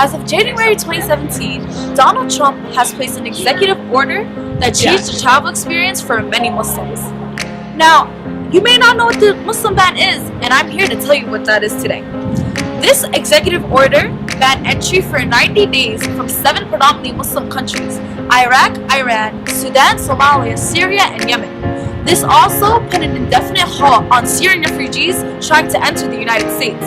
As of January 2017, Donald Trump has placed an executive order that changed the travel experience for many Muslims. Now, you may not know what the Muslim ban is, and I'm here to tell you what that is today. This executive order banned entry for 90 days from 7 predominantly Muslim countries: Iraq, Iran, Sudan, Somalia, Syria, and Yemen. This also put an indefinite halt on Syrian refugees trying to enter the United States.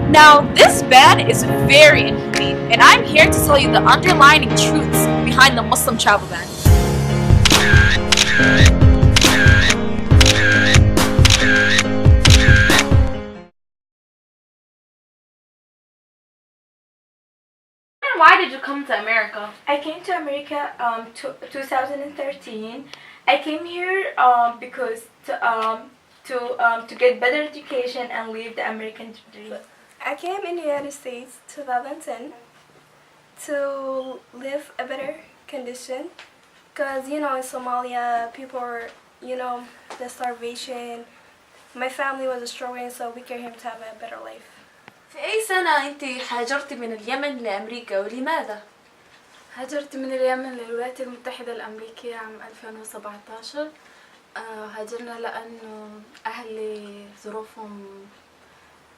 Now, this ban is very inhumane, and I'm here to tell you the underlying truths behind the Muslim travel ban. Why did you come to America? I came to America 2013. I came here because to get better education and live the American dream. I came in the United States 2010 to live a better condition, because in Somalia people were, the starvation. My family was struggling, so we came here to have a better life. في أي سنة أنت هاجرتي من اليمن لأمريكا ولماذا؟ هاجرت من اليمن للولايات المتحدة الأمريكية عام 2017. هاجرنا لأنه أهلي ظروفهم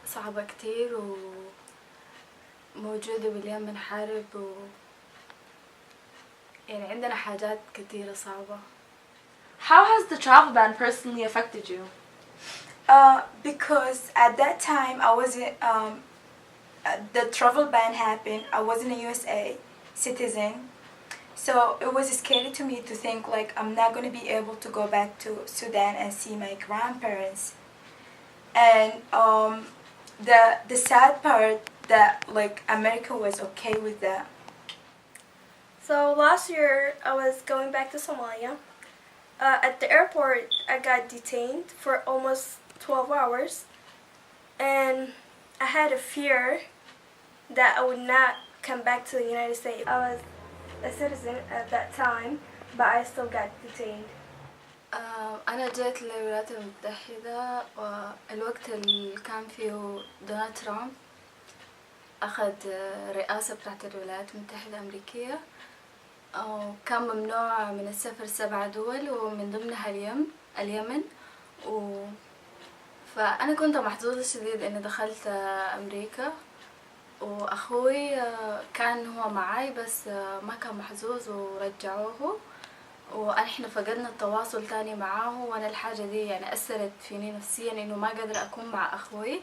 صعبة كتير وموجودة باليمن حرب يعني عندنا حاجات كتيرة صعبة. How has the travel ban personally affected you? Because at that time I wasn't the travel ban happened. I wasn't a USA citizen, so it was scary to me to think like I'm not going to be able to go back to Sudan and see my grandparents. And the sad part that like America was okay with that. So last year I was going back to Somalia. At the airport I got detained for almost 12 hours, and I had a fear that I would not come back to the United States. I was a citizen at that time, but I still got detained. أنا جيت للولايات المتحدة والوقت اللي كان فيه دونالد ترامب أخذ رئاسة بتاعت الولايات المتحدة الأمريكية، وكان ممنوع من السفر 7 دول ومن ضمنها اليمن. فأنا كنت محظوظة شديد إني دخلت أمريكا، وأخوي كان هو معاي بس ما كان محظوظ ورجعوه، وإحنا فقدنا التواصل تاني معاه، وأنا الحاجة دي يعني أثرت فيني نفسيا إنه ما قادرة أكون مع أخوي.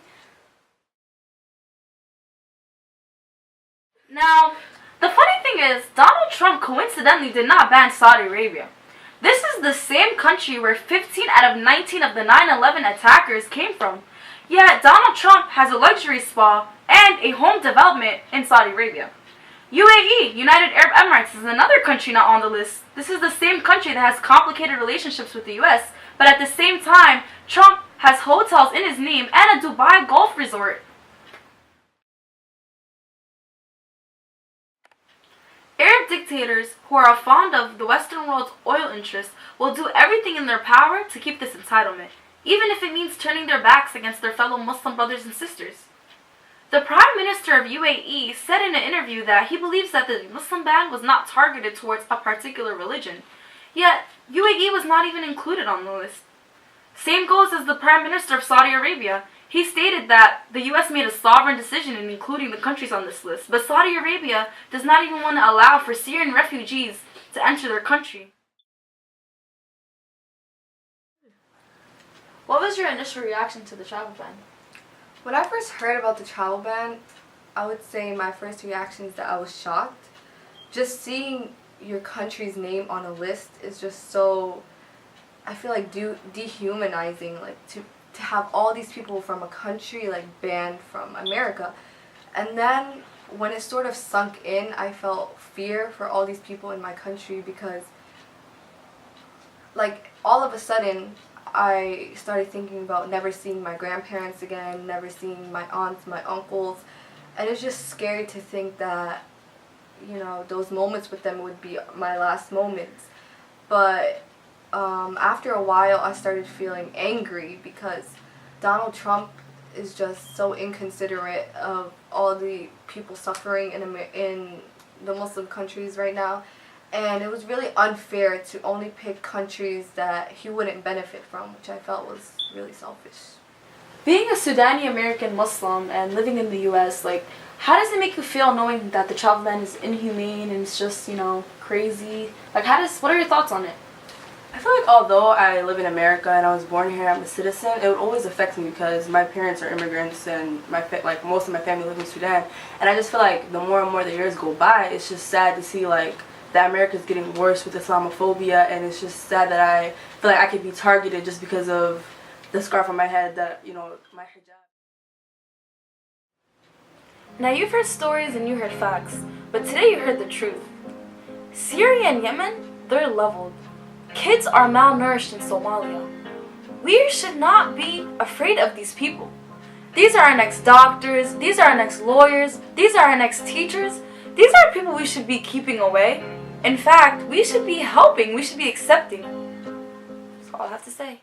Now, the funny thing is, Donald Trump coincidentally did not ban Saudi Arabia. This is the same country where 15 out of 19 of the 9/11 attackers came from. Yet Donald Trump has a luxury spa and a home development in Saudi Arabia. UAE, United Arab Emirates, is another country not on the list. This is the same country that has complicated relationships with the US, but at the same time, Trump has hotels in his name and a Dubai golf resort. Arab dictators who are fond of the Western world's oil interests will do everything in their power to keep this entitlement, even if it means turning their backs against their fellow Muslim brothers and sisters. The Prime Minister of UAE said in an interview that he believes that the Muslim ban was not targeted towards a particular religion, yet UAE was not even included on the list. Same goes as the Prime Minister of Saudi Arabia. He stated that the US made a sovereign decision in including the countries on this list, but Saudi Arabia does not even want to allow for Syrian refugees to enter their country. What was your initial reaction to the travel ban? When I first heard about the travel ban, I would say my first reaction is that I was shocked. Just seeing your country's name on a list is just so, I feel like dehumanizing, like to have all these people from a country like banned from America. And then when it sort of sunk in, I felt fear for all these people in my country, because like all of a sudden I started thinking about never seeing my grandparents again, never seeing my aunts, my uncles, and it's just scary to think that, those moments with them would be my last moments. But after a while I started feeling angry because Donald Trump is just so inconsiderate of all the people suffering in the Muslim countries right now. And it was really unfair to only pick countries that he wouldn't benefit from, which I felt was really selfish. Being a Sudani American Muslim and living in the US, like, how does it make you feel knowing that the travel ban is inhumane and it's just, crazy? Like, what are your thoughts on it? I feel like although I live in America and I was born here, I'm a citizen, it would always affect me because my parents are immigrants and most of my family live in Sudan. And I just feel like the more and more the years go by, it's just sad to see that America's getting worse with Islamophobia, and it's just sad that I feel like I could be targeted just because of the scarf on my head that, my hijab. Now, you've heard stories and you heard facts, but today you heard the truth. Syria and Yemen, they're leveled. Kids are malnourished in Somalia. We should not be afraid of these people. These are our next doctors, these are our next lawyers, these are our next teachers. These are people we should be keeping away. In fact, we should be helping, we should be accepting. That's all I have to say.